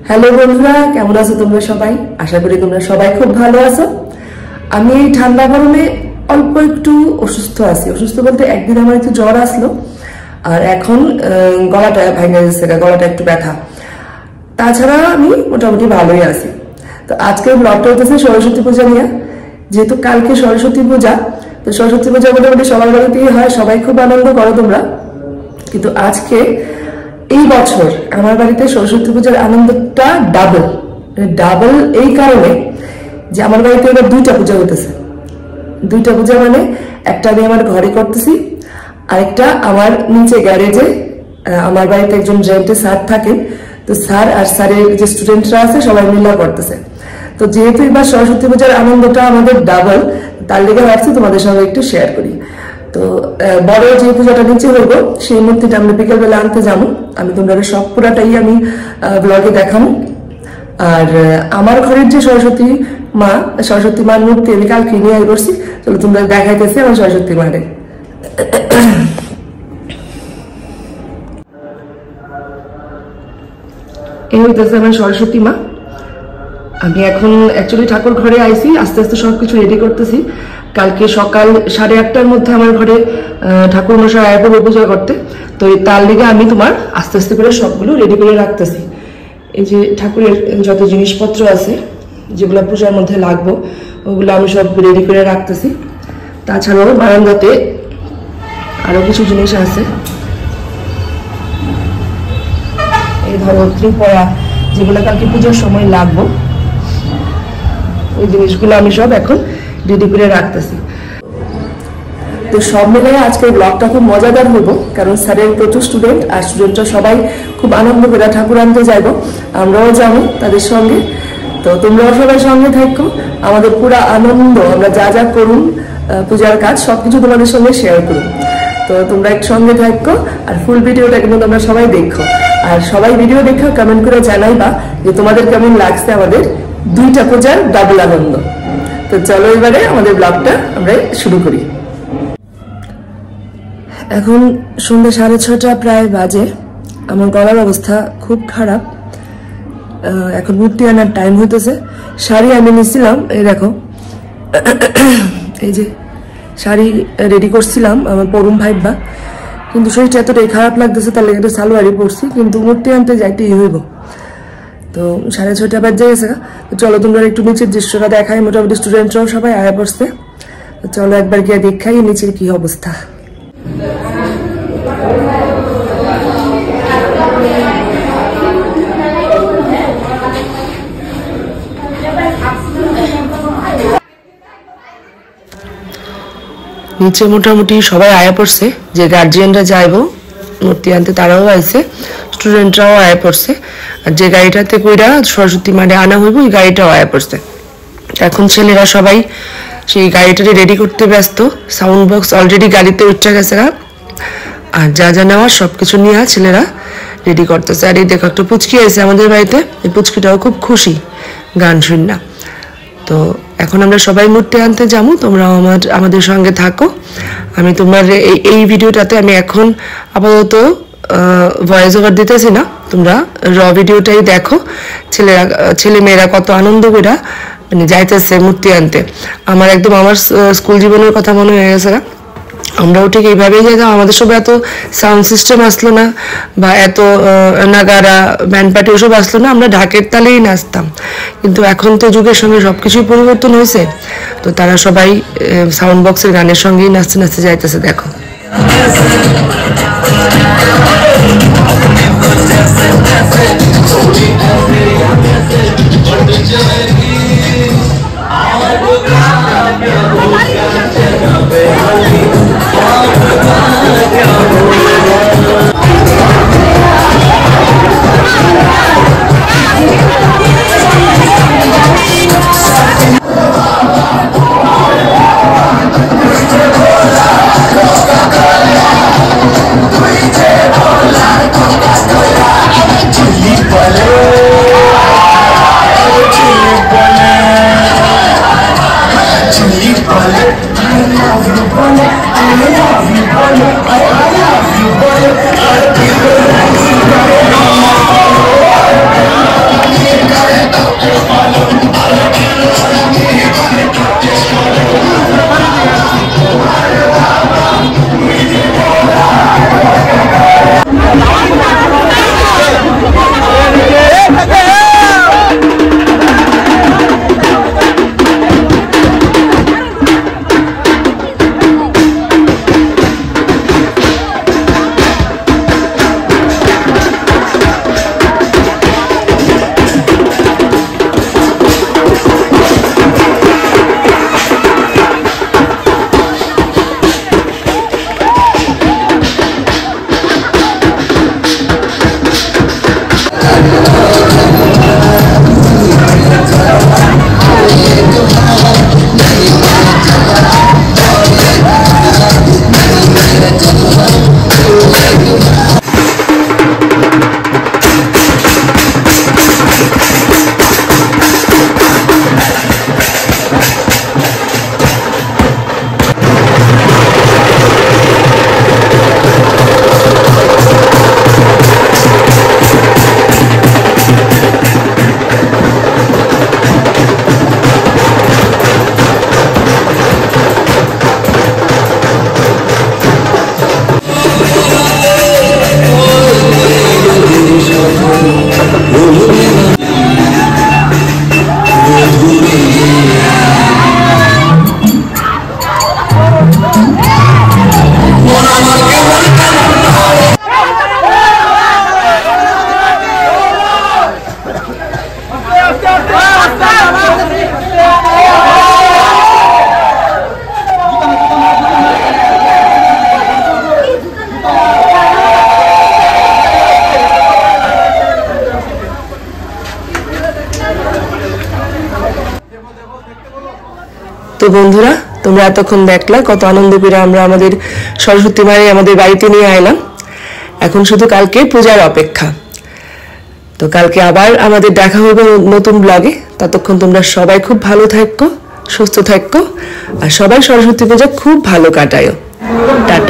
Hello বন্ধুরা, কেমন আছো তোমরা সবাই? আশা করি তোমরা সবাই খুব ভালো আছো। আমি এই ঠান্ডা গরমে অল্প একটু অসুস্থ আছি। অসুস্থ বলতে একদিন আমার একটু জ্বর আসলো, আর এখন গলাটা ভেঙে গেছে, গলাটা একটু ব্যথা। তাছাড়া আমি মোটামুটি ভালোই আছি। তো আজকের ব্লগটা হচ্ছে সরস্বতী পূজা নিয়ে। যেহেতু কালকে সরস্বতী পূজা, তো সরস্বতী পূজা মোটামুটি সবার বাড়িতেই হয়, সবাই খুব আনন্দ করো তোমরা। কিন্তু আজকে এই বছর আমার বাড়িতে সরস্বতী পূজার আনন্দটা ডাবল এই কারণে যে আমার বাড়িতে এবার দুইটা পূজা হতেছে। দুইটা পূজা মানে একটা আমি আমার ঘরে করতেছি, আরেকটা আমার নিচে গ্যারেজে। আমার বাড়িতে একজন রেন্টে স্যার থাকেন, তো স্যার আর স্যারের যে স্টুডেন্টরা আছে সবাই মিলে করতেছে। তো যেহেতু এবার সরস্বতী পূজার আনন্দটা আমাদের ডাবল, তার লেগে ভাবছি তোমাদের সঙ্গে একটু শেয়ার করি। তো বড় যে পূজাটা নিচে হইব সেই মূর্তিটা আমরা বিকেলবেলা আনতে যাবো। আমি তোমরা সব পুরাটাই আমি ব্লগে দেখাবো। আর আমার ঘরের যে সরস্বতী মার মূর্তি আমি কালকে নিয়ে করছি। চলো তোমরা দেখাইতেছি আমার সরস্বতী মারে। এই হইতেছে আমার সরস্বতী মা। আমি এখন অ্যাকচুয়ালি ঠাকুর ঘরে আইছি, আস্তে আস্তে সবকিছু রেডি করতেছি। কালকে সকাল 8:30টার মধ্যে আমার ঘরে ঠাকুর মশাই আয়া পড়বে পূজা করতে। তো তার লেগে আমি তোমার আস্তে আস্তে করে সবগুলো রেডি করে রাখতেছি। এই যে ঠাকুরের যত জিনিসপত্র আছে যেগুলো পূজার মধ্যে লাগবো, ওগুলো আমি সব রেডি করে রাখতেছি। তাছাড়াও বারান্দাতে আরো কিছু জিনিস আছে। এই ধরো ত্রিপয়া, যেগুলো কালকে পূজার সময় লাগবো, ওই জিনিসগুলো আমি সব এখন রেডি করে রাখতেছি। তো সব মিলে আজকের ব্লগটা খুব মজাদার হবো, কারণ স্যারের প্রচুর স্টুডেন্ট, আর স্টুডেন্টরা সবাই খুব আনন্দ করে ঠাকুর আনতে যাইবো, আমরাও যাবো তাদের সঙ্গে। তো তোমরাও সবাই সঙ্গে থাকো, আমাদের পুরো আনন্দ, আমরা যা যা করুন পূজার কাজ সবকিছু তোমাদের সঙ্গে শেয়ার করুন। তো তোমরা এক সঙ্গে থাকো, আর ফুল ভিডিওটা কিন্তু তোমরা সবাই দেখো। আর সবাই ভিডিও দেখো, কমেন্ট করে জানাইবা যে তোমাদের কেমন লাগছে আমাদের দুইটা পূজার ডাবল আনন্দ। তো চলো এবারে আমাদের ব্লগটা আমরা শুরু করি। এখন সন্ধ্যা 6:30 প্রায় বাজে। আমার গলার অবস্থা খুব খারাপ। এখন মূর্তি আনার টাইম হইতেছে। শাড়ি আমি নিয়েছিলাম, এই দেখো, এই যে শাড়ি রেডি করছিলাম আমার পরম ভাইবা, কিন্তু শরীরটা এতটাই খারাপ লাগতেছে, তার লেগে সালোয়ারই পরছি, কিন্তু মূর্তি আনতে যাইতেই হইব। তো 6:30 বাজে গেছে। চলো তোমরা একটু নিচের দৃশ্যটা দেখাই। মোটামুটি স্টুডেন্টরাও সবাই আয়া পড়ছে। চলো একবার গিয়ে দেখাই নিচের কি অবস্থা। নিচে মোটামুটি সবাই আয়া পড়ছে, যে গার্জিয়ানরা যাইবো মূর্তি আনতে তারাও আইছে, স্টুডেন্টরাও আয়া পড়ছে। আর যে গাড়িটাতে কইরা সরস্বতী মাঠে আনা হইব ওই গাড়িটাও আয়া পড়ছে। এখন ছেলেরা সবাই সেই গাড়িটাকে রেডি করতে ব্যস্ত। সাউন্ড বক্স অলরেডি গাড়িতে উঠে গেছে, আর যা যা নেওয়ার সবকিছু নিয়ে ছেলেরা রেডি করতেছে। আর এই দেখো একটা পুচকি আছে আমাদের বাড়িতে, এই পুচকিটাও খুব খুশি গান শুন না। তো এখন আমরা সবাই মূর্তি আনতে যাবো, তোমরাও আমাদের সঙ্গে থাকো। আমি তোমার এই ভিডিওটাতে আমি এখন আপাতত ভয়েস ওভার দিতেছি না, তোমরা র ভিডিওটাই দেখো। ছেলে মেয়েরা কত আনন্দ করে মানে যাইতেছে মূর্তি আনতে। আমার একদম আমার স্কুল জীবনের কথা মনে হয়ে গেছে। আমরাও ঠিক এইভাবেই যেতাম। আমাদের সব এত সাউন্ড সিস্টেম আসলো না, বা এত নাগারা ব্যান্ড পার্টি ওসব আসলো না, আমরা ঢাকের তালেই নাচতাম। কিন্তু এখন তো যুগের সঙ্গে সবকিছুই পরিবর্তন হয়েছে, তো তারা সবাই সাউন্ড বক্সের গানের সঙ্গেই নাচতে নাচতে যাইতেছে। দেখো তো বন্ধুরা, তোমরা এতক্ষণ দেখলা কত আনন্দ করে আমরা আমাদের সরস্বতী মায়ের আমাদের বাড়িতে নিয়ে আইলাম। এখন শুধু কালকে পূজার অপেক্ষা। তো কালকে আবার আমাদের দেখা হবে নতুন ব্লগে। ততক্ষণ তোমরা সবাই খুব ভালো থাকো, সুস্থ থাকো, আর সবাই সরস্বতী পূজা খুব ভালো কাটায়ো। টাটা।